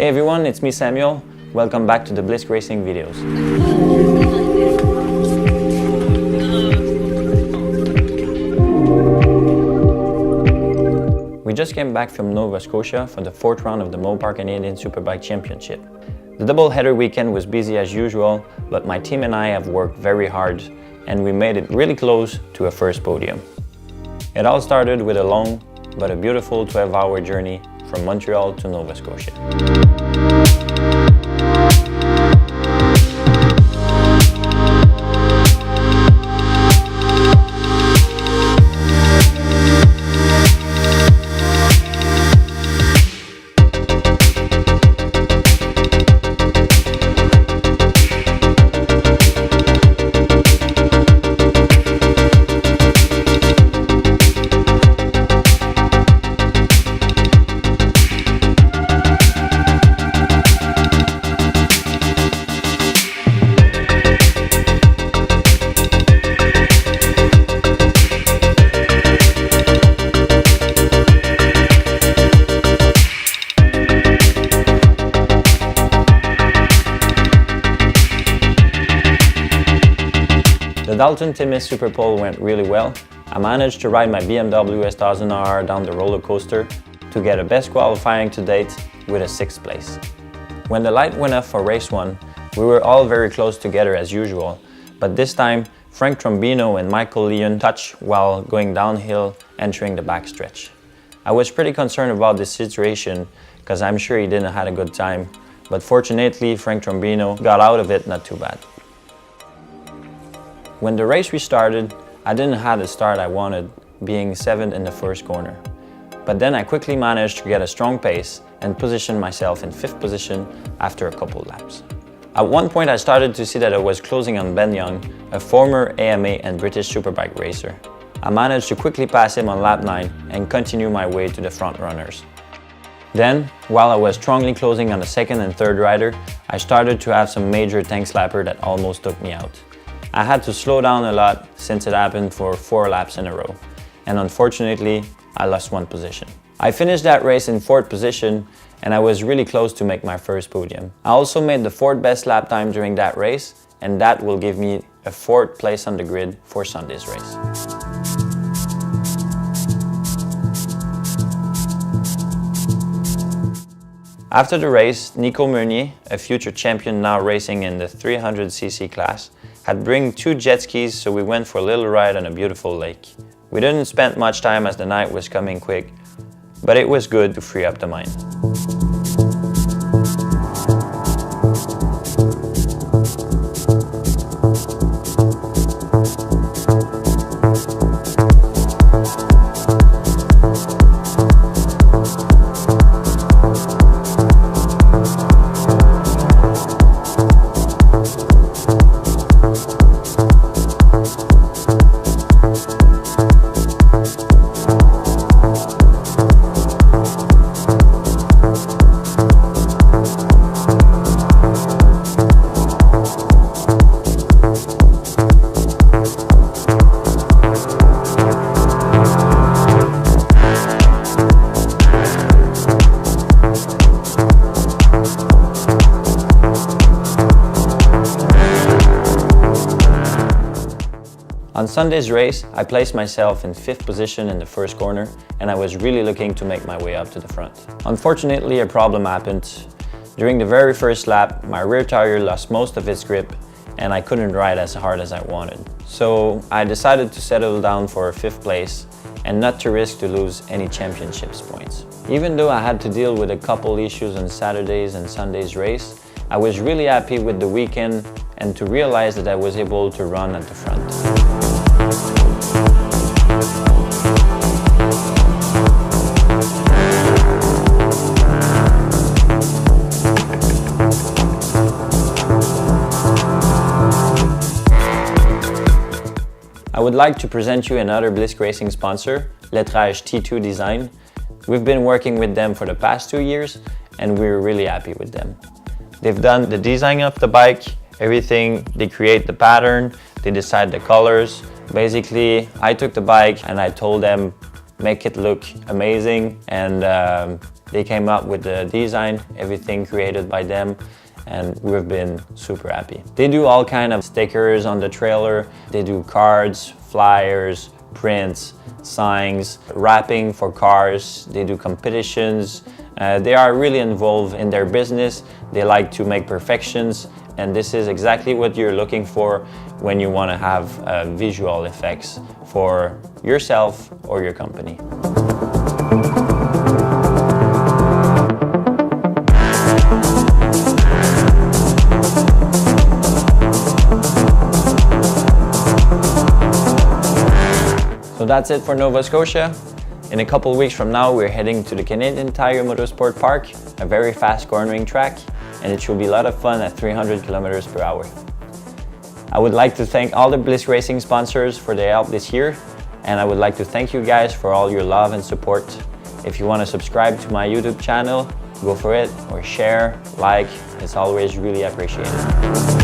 Hey everyone, it's me Samuel. Welcome back to the Blisk Racing videos. We just came back from Nova Scotia for the 4th round of the Mopar Canadian Superbike Championship. The double-header weekend was busy as usual, but my team and I have worked very hard and we made it really close to a first podium. It all started with a long but a beautiful 12-hour journey from Montreal to Nova Scotia. The Dalton Timis Super Pole went really well. I managed to ride my BMW S1000RR down the roller coaster to get a best qualifying to date with a 6th place. When the light went off for race 1, we were all very close together as usual, but this time Frank Trombino and Michael Leon touched while going downhill entering the backstretch. I was pretty concerned about this situation because I'm sure he didn't have a good time, but fortunately Frank Trombino got out of it not too bad. When the race restarted, I didn't have the start I wanted, being 7th in the first corner. But then I quickly managed to get a strong pace and position myself in 5th position after a couple laps. At one point I started to see that I was closing on Ben Young, a former AMA and British Superbike racer. I managed to quickly pass him on lap 9 and continue my way to the front runners. Then, while I was strongly closing on the 2nd and 3rd rider, I started to have some major tank slapper that almost took me out. I had to slow down a lot since it happened for 4 laps in a row, and unfortunately, I lost 1 position. I finished that race in 4th position, and I was really close to make my first podium. I also made the 4th best lap time during that race, and that will give me a 4th place on the grid for Sunday's race. After the race, Nico Meunier, a future champion now racing in the 300cc class, had bring 2 jet skis, so we went for a little ride on a beautiful lake. We didn't spend much time as the night was coming quick, but it was good to free up the mind. On Sunday's race, I placed myself in 5th position in the first corner and I was really looking to make my way up to the front. Unfortunately, a problem happened. During the very first lap, my rear tire lost most of its grip and I couldn't ride as hard as I wanted. So I decided to settle down for a 5th place and not to risk to lose any championships points. Even though I had to deal with a couple issues on Saturday's and Sunday's race, I was really happy with the weekend and to realize that I was able to run at the front. I would like to present you another Blisk Racing sponsor, Lettrage T2 Design. We've been working with them for the past 2 years and we're really happy with them. They've done the design of the bike, everything. They create the pattern, they decide the colors. Basically, I took the bike and I told them make it look amazing, and they came up with the design, everything created by them, and we've been super happy. They do all kind of stickers on the trailer, they do cards, flyers, prints, signs, wrapping for cars, they do competitions. They are really involved in their business, they like to make perfections, and this is exactly what you're looking for when you want to have visual effects for yourself or your company. So that's it for Nova Scotia. In a couple weeks from now, we're heading to the Canadian Tire Motorsport Park, a very fast cornering track, and it should be a lot of fun at 300 kilometers per hour. I would like to thank all the Bliss Racing sponsors for their help this year, and I would like to thank you guys for all your love and support. If you want to subscribe to my YouTube channel, go for it, or share, like, it's always really appreciated.